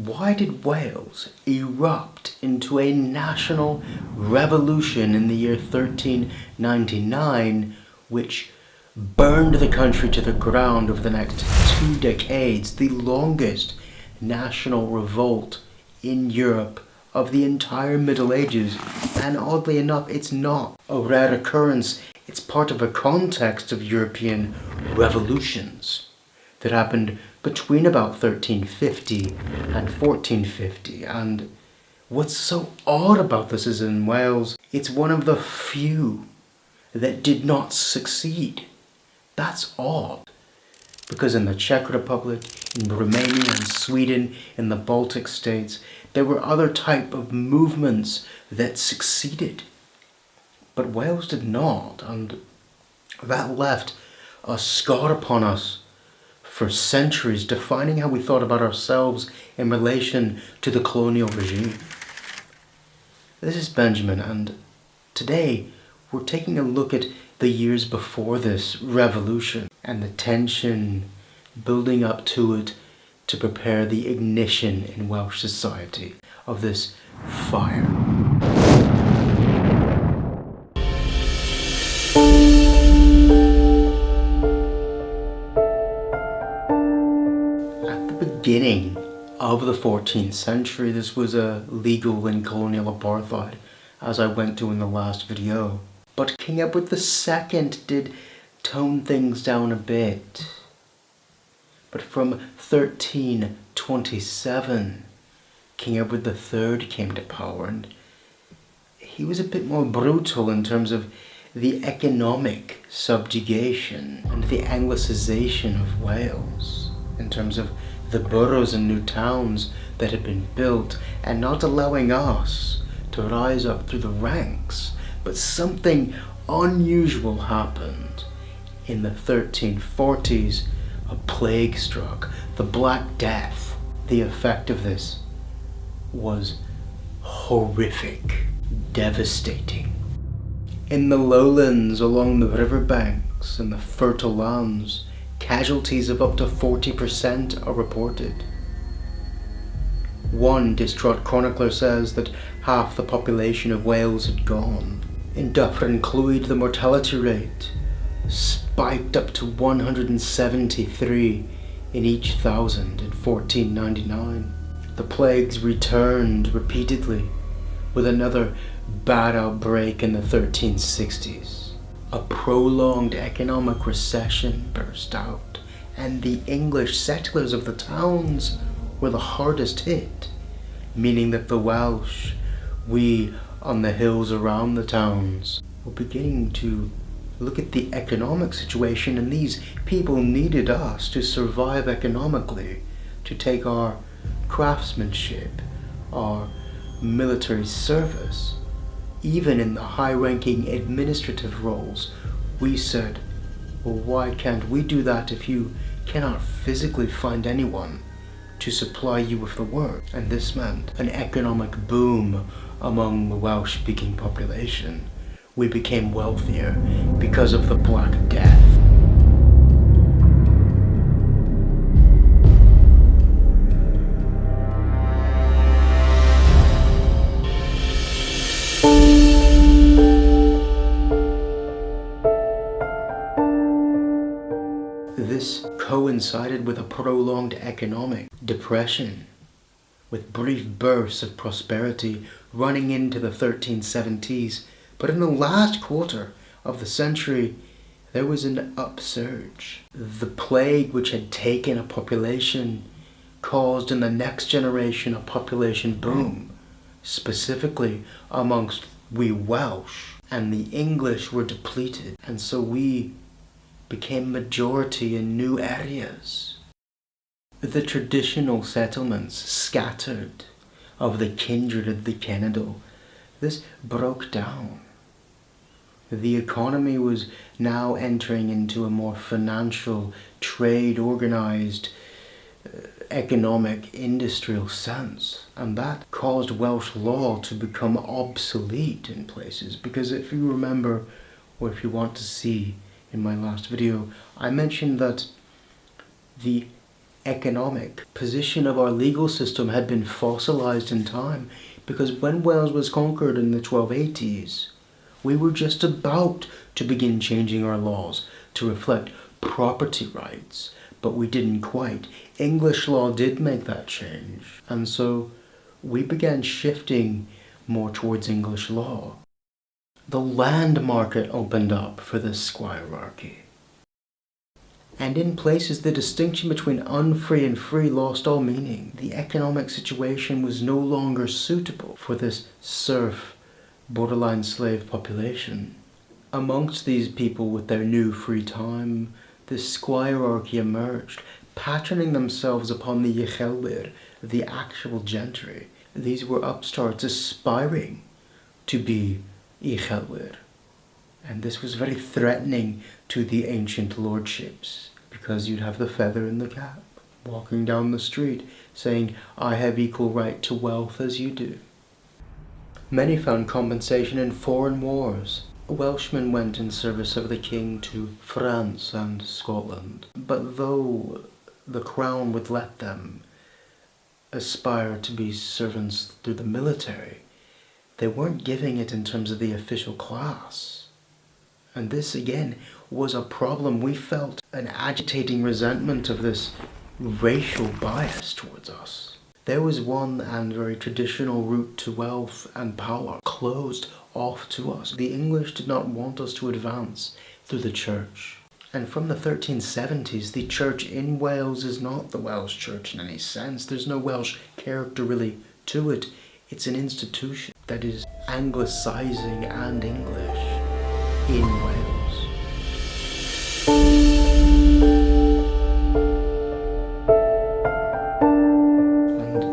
Why did Wales erupt into a national revolution in the year 1399, which burned the country to the ground over the next 2 decades, the longest national revolt in Europe of the entire Middle Ages? And oddly enough, it's not a rare occurrence. It's part of a context of European revolutions that happened between about 1350 and 1450. And what's so odd about this is in Wales, it's one of the few that did not succeed. That's odd. Because in the Czech Republic, in Romania and Sweden, in the Baltic states, there were other type of movements that succeeded. But Wales did not, and that left a scar upon us for centuries, defining how we thought about ourselves in relation to the colonial regime. This is Benjamin, and today we're taking a look at the years before this revolution and the tension building up to it to prepare the ignition in Welsh society of this fire. Beginning of the 14th century, this was a legal in colonial apartheid, as I went to in the last video. But King Edward II did tone things down a bit. But from 1327, King Edward III came to power, and he was a bit more brutal in terms of the economic subjugation and the Anglicization of Wales, in terms of the boroughs and new towns that had been built, and not allowing us to rise up through the ranks. But something unusual happened. In the 1340s, a plague struck, the Black Death. The effect of this was horrific, devastating. In the lowlands along the riverbanks and the fertile lands, casualties of up to 40% are reported. One distraught chronicler says that half the population of Wales had gone. In Dyffryn Clwyd, the mortality rate spiked up to 173 in each thousand in 1499. The plagues returned repeatedly, with another bad outbreak in the 1360s. A prolonged economic recession burst out, and the English settlers of the towns were the hardest hit, meaning that the Welsh, we on the hills around the towns, were beginning to look at the economic situation, and these people needed us to survive economically, to take our craftsmanship, our military service. Even in the high-ranking administrative roles, we said, well, why can't we do that if you cannot physically find anyone to supply you with the work? And this meant an economic boom among the Welsh-speaking population. We became wealthier because of the Black Death. This coincided with a prolonged economic depression, with brief bursts of prosperity running into the 1370s. But in the last quarter of the century, there was an upsurge. The plague, which had taken a population, caused in the next generation a population boom, specifically amongst we Welsh, and the English were depleted, and so we became majority in new areas. The traditional settlements scattered of the kindred and the Cenedl, this broke down. The economy was now entering into a more financial, trade organized, economic, industrial sense, and that caused Welsh law to become obsolete in places, because if you remember, or if you want to see in my last video, I mentioned that the economic position of our legal system had been fossilized in time, because when Wales was conquered in the 1280s, we were just about to begin changing our laws to reflect property rights, but we didn't quite. English law did make that change, and so we began shifting more towards English law. The land market opened up for this squirearchy. And in places, the distinction between unfree and free lost all meaning. The economic situation was no longer suitable for this serf, borderline slave population. Amongst these people with their new free time, this squirearchy emerged, patterning themselves upon the uchelwyr, the actual gentry. These were upstarts aspiring to be uchelwyr. And this was very threatening to the ancient lordships, because you'd have the feather in the cap, walking down the street, saying, "I have equal right to wealth as you do." Many found compensation in foreign wars. Welshmen went in service of the king to France and Scotland, but though the crown would let them aspire to be servants through the military, they weren't giving it in terms of the official class. And this, again, was a problem. We felt an agitating resentment of this racial bias towards us. There was one and very traditional route to wealth and power closed off to us. The English did not want us to advance through the church. And from the 1370s, the church in Wales is not the Welsh church in any sense. There's no Welsh character really to it. It's an institution that is Anglicising and English in Wales. And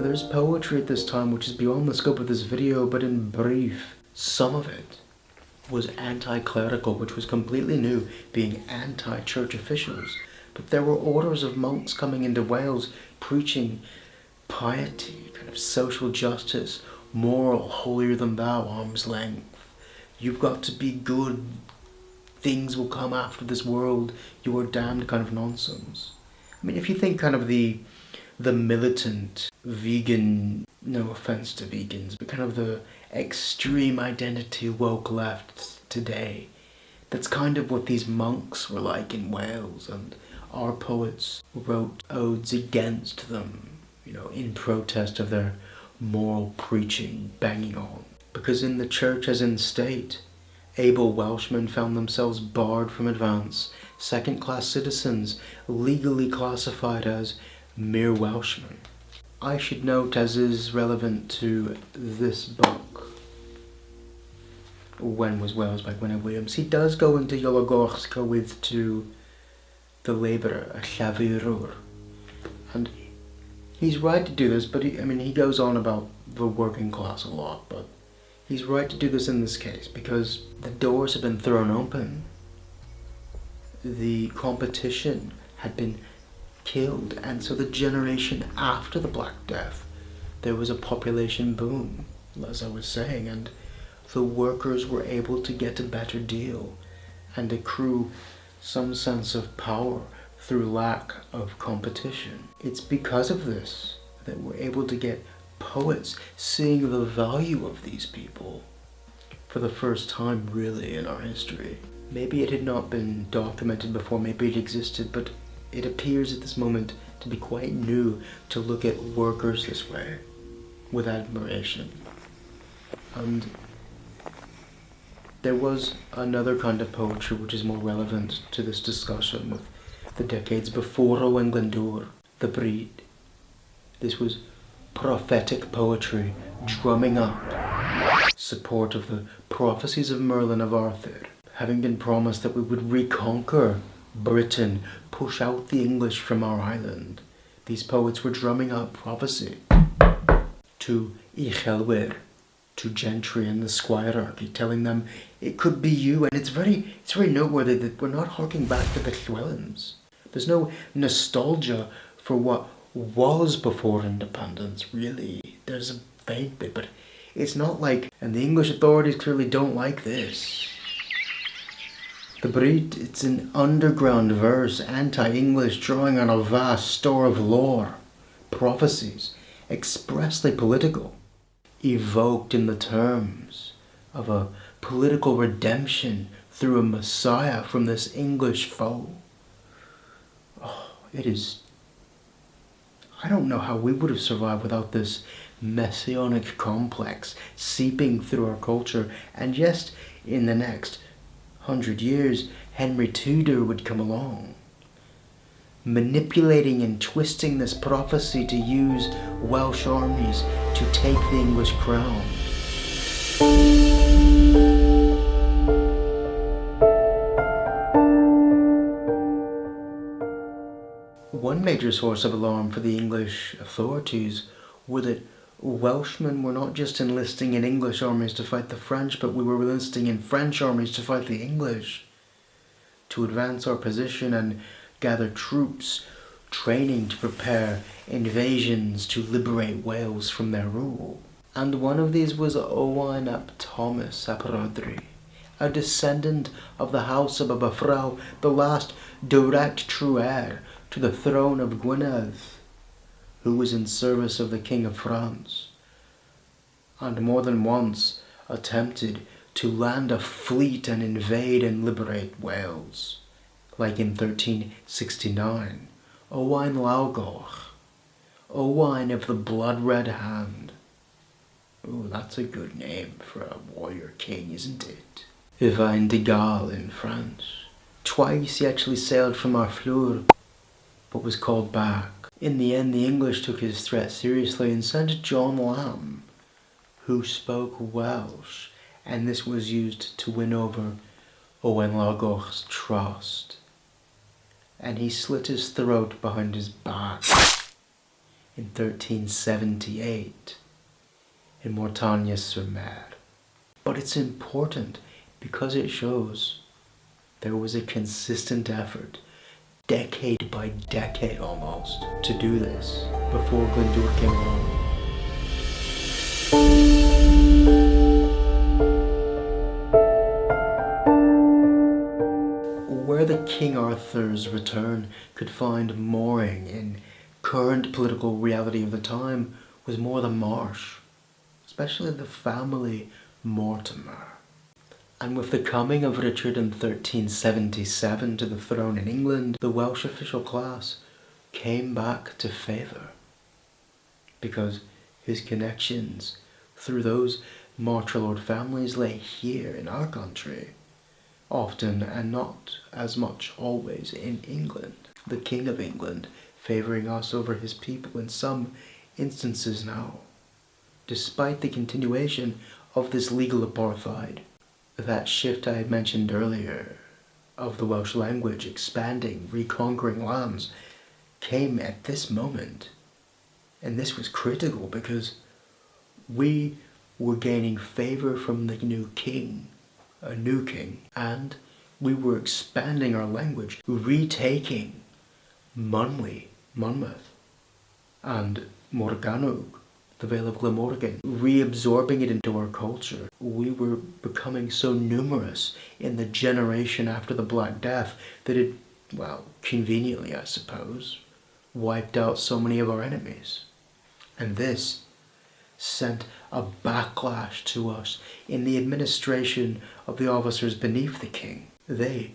there's poetry at this time which is beyond the scope of this video, but in brief, some of it was anti-clerical, which was completely new, being anti-church officials. But there were orders of monks coming into Wales preaching piety, kind of social justice, moral, holier than thou, arm's length. You've got to be good, things will come after this world, you are damned kind of nonsense. I mean, if you think kind of the militant, vegan, no offense to vegans, but kind of the extreme identity woke left today, that's kind of what these monks were like in Wales, and our poets wrote odes against them, in protest of their moral preaching banging on. Because in the church as in state, able Welshmen found themselves barred from advance, second-class citizens legally classified as mere Welshmen. I should note, as is relevant to this book, When Was Wales by Gwyn A, he does go into Lawgoch's cywydd to the labourer, a llafurwr. And he's right to do this, but he goes on about the working class a lot, but he's right to do this in this case because the doors have been thrown open. The competition had been killed, and so the generation after the Black Death, there was a population boom, as I was saying, and the workers were able to get a better deal and accrue some sense of power through lack of competition. It's because of this that we're able to get poets seeing the value of these people for the first time really in our history. Maybe it had not been documented before, maybe it existed, but it appears at this moment to be quite new to look at workers this way, with admiration. And there was another kind of poetry which is more relevant to this discussion with the decades before Owain Glyndŵr, the breed. This was prophetic poetry drumming up support of the prophecies of Merlin of Arthur, having been promised that we would reconquer Britain, push out the English from our island. These poets were drumming up prophecy to uchelwyr, to gentry and the squirearchy, telling them it could be you. And it's very noteworthy that we're not harking back to the Llywelyns. There's no nostalgia for what was before independence, really. There's a faint bit, but it's not like, and the English authorities clearly don't like this. The Bryd, it's an underground verse, anti-English, drawing on a vast store of lore, prophecies, expressly political, evoked in the terms of a political redemption through a messiah from this English foe. Oh, it is... I don't know how we would have survived without this messianic complex seeping through our culture. And yes, in the next 100 years, Henry Tudor would come along, manipulating and twisting this prophecy to use Welsh armies to take the English crown. One major source of alarm for the English authorities were that Welshmen were not just enlisting in English armies to fight the French, but we were enlisting in French armies to fight the English, to advance our position and gather troops, training to prepare invasions to liberate Wales from their rule. And one of these was Owain ap Thomas Aberhonddu, a descendant of the house of Aberhonddu, the last direct true heir to the throne of Gwyn A, who was in service of the King of France, and more than once attempted to land a fleet and invade and liberate Wales, like in 1369, Owain Lawgoch, Owain of the blood-red hand. Ooh, that's a good name for a warrior king, isn't it? Owain de Gaul in France. Twice he actually sailed from Harfleur, but was called back. In the end, the English took his threat seriously and sent John Lamb, who spoke Welsh, and this was used to win over Owain Lawgoch's trust. And he slit his throat behind his back in 1378 in Mortagne-sur-Mer. But it's important because it shows there was a consistent effort, decade by decade almost, to do this before Glyndŵr came along. Where the King Arthur's return could find mooring in current political reality of the time was more the marsh, especially the family Mortimer. And with the coming of Richard in 1377 to the throne in England, the Welsh official class came back to favour, because his connections through those martial lord families lay here in our country, often and not as much always in England, the King of England favouring us over his people in some instances now, despite the continuation of this legal apartheid. That shift I had mentioned earlier of the Welsh language expanding, reconquering lands, came at this moment. And this was critical because we were gaining favour from the new king, a new king, and we were expanding our language, retaking Monmouth, and Morgannwg, the Vale of Glamorgan, reabsorbing it into our culture. We were becoming so numerous in the generation after the Black Death that it, well, conveniently I suppose, wiped out so many of our enemies. And this sent a backlash to us in the administration of the officers beneath the king. They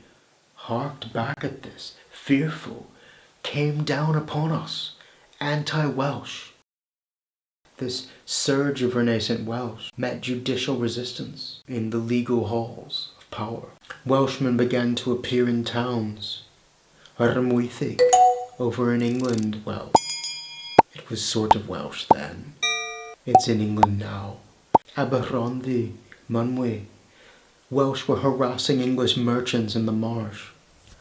harked back at this, fearful, came down upon us, anti-Welsh. This surge of Renaissance Welsh met judicial resistance in the legal halls of power. Welshmen began to appear in towns. Rhymuithig, over in England, well, it was sort of Welsh then. It's in England now. Aberhonddu, Monmouth. Welsh were harassing English merchants in the marsh.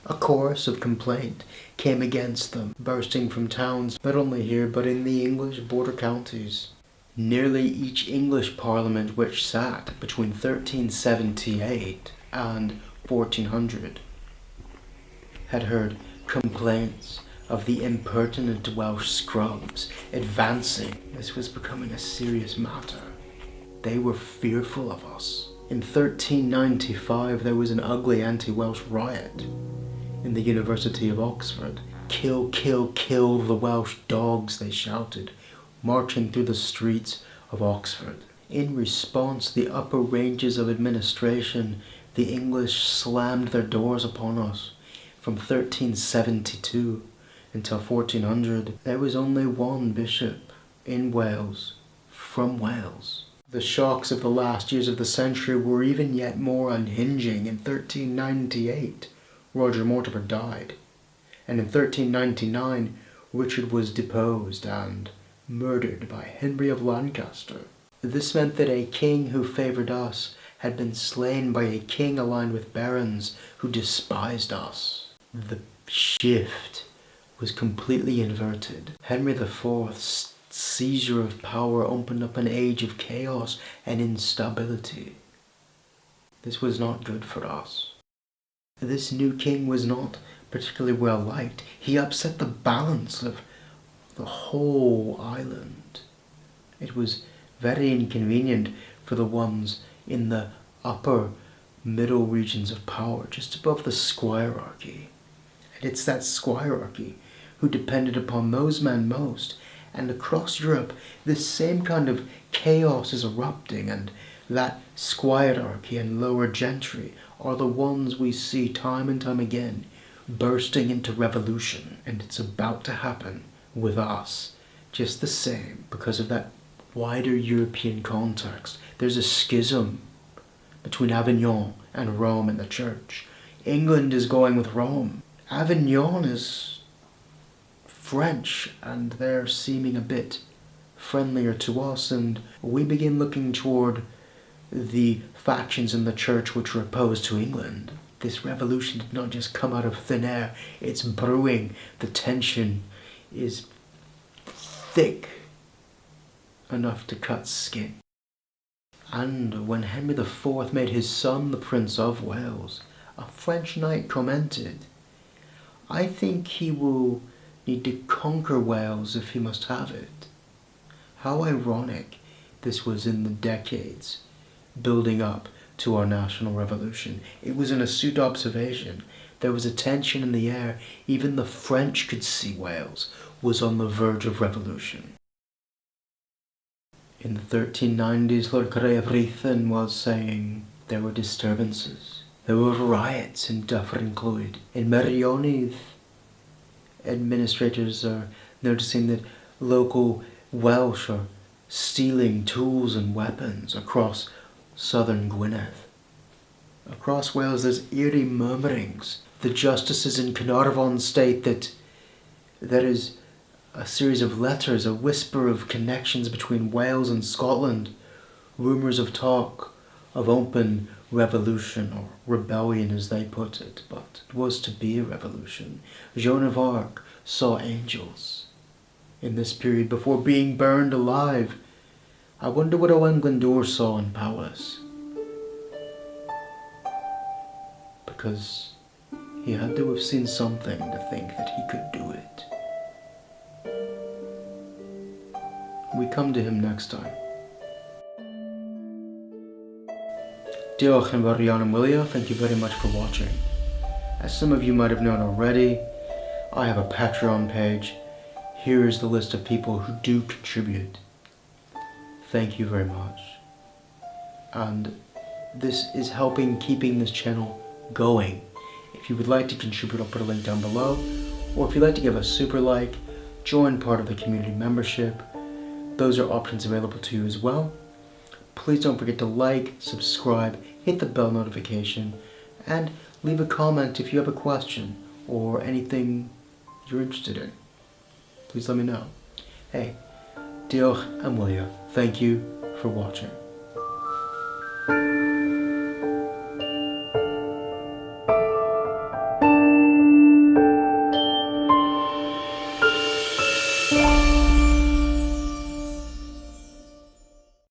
A chorus of complaint came against them, bursting from towns not only here but in the English border counties. Nearly each English parliament which sat between 1378 and 1400 had heard complaints of the impertinent Welsh scrubs advancing. This was becoming a serious matter. They were fearful of us. In 1395 there was an ugly anti-Welsh riot in the University of Oxford. "Kill, kill, kill the Welsh dogs," they shouted, marching through the streets of Oxford. In response, the upper ranges of administration, the English slammed their doors upon us. From 1372 until 1400, there was only one bishop in Wales, from Wales. The shocks of the last years of the century were even yet more unhinging. In 1398, Roger Mortimer died, and in 1399, Richard was deposed and murdered by Henry of Lancaster. This meant that a king who favoured us had been slain by a king aligned with barons who despised us. The shift was completely inverted. Henry IV's seizure of power opened up an age of chaos and instability. This was not good for us. This new king was not particularly well liked. He upset the balance of the whole island. It was very inconvenient for the ones in the upper middle regions of power, just above the squirearchy. And it's that squirearchy who depended upon those men most. And across Europe, this same kind of chaos is erupting, and that squirearchy and lower gentry are the ones we see time and time again bursting into revolution. And it's about to happen with us just the same because of that wider European context. There's a schism between Avignon and Rome in the church. England is going with Rome. Avignon is French, and they're seeming a bit friendlier to us, and we begin looking toward the factions in the church which are opposed to England. This revolution did not just come out of thin air, it's brewing. The tension is thick enough to cut skin. And when Henry IV made his son the Prince of Wales, a French knight commented, "I think he will need to conquer Wales if he must have it." How ironic this was in the decades building up to our national revolution. It was an astute observation. There was a tension in the air. Even the French could see Wales was on the verge of revolution. In the 1390s, Lord Caerhun was saying there were disturbances. There were riots in Dyffryn Clwyd. In Meirionydd, administrators are noticing that local Welsh are stealing tools and weapons across southern Gwynedd. Across Wales there's eerie murmurings. The justices in Caernarfon state that there is a series of letters, a whisper of connections between Wales and Scotland, rumours of talk of open revolution, or rebellion as they put it, but it was to be a revolution. Joan of Arc saw angels in this period before being burned alive. I wonder what Owain Glyndŵr saw in Powys, because he had to have seen something to think that he could do it. We come to him next time. Diolch yn fawr iawn am wylio. Thank you very much for watching. As some of you might have known already, I have a Patreon page. Here is the list of people who do contribute. Thank you very much. And this is helping keeping this channel going. If you would like to contribute, I'll put a link down below. Or if you'd like to give a super like, join part of the community membership. Those are options available to you as well. Please don't forget to like, subscribe, hit the bell notification, and leave a comment if you have a question or anything you're interested in. Please let me know. Hey, diolch am wylio. Thank you for watching.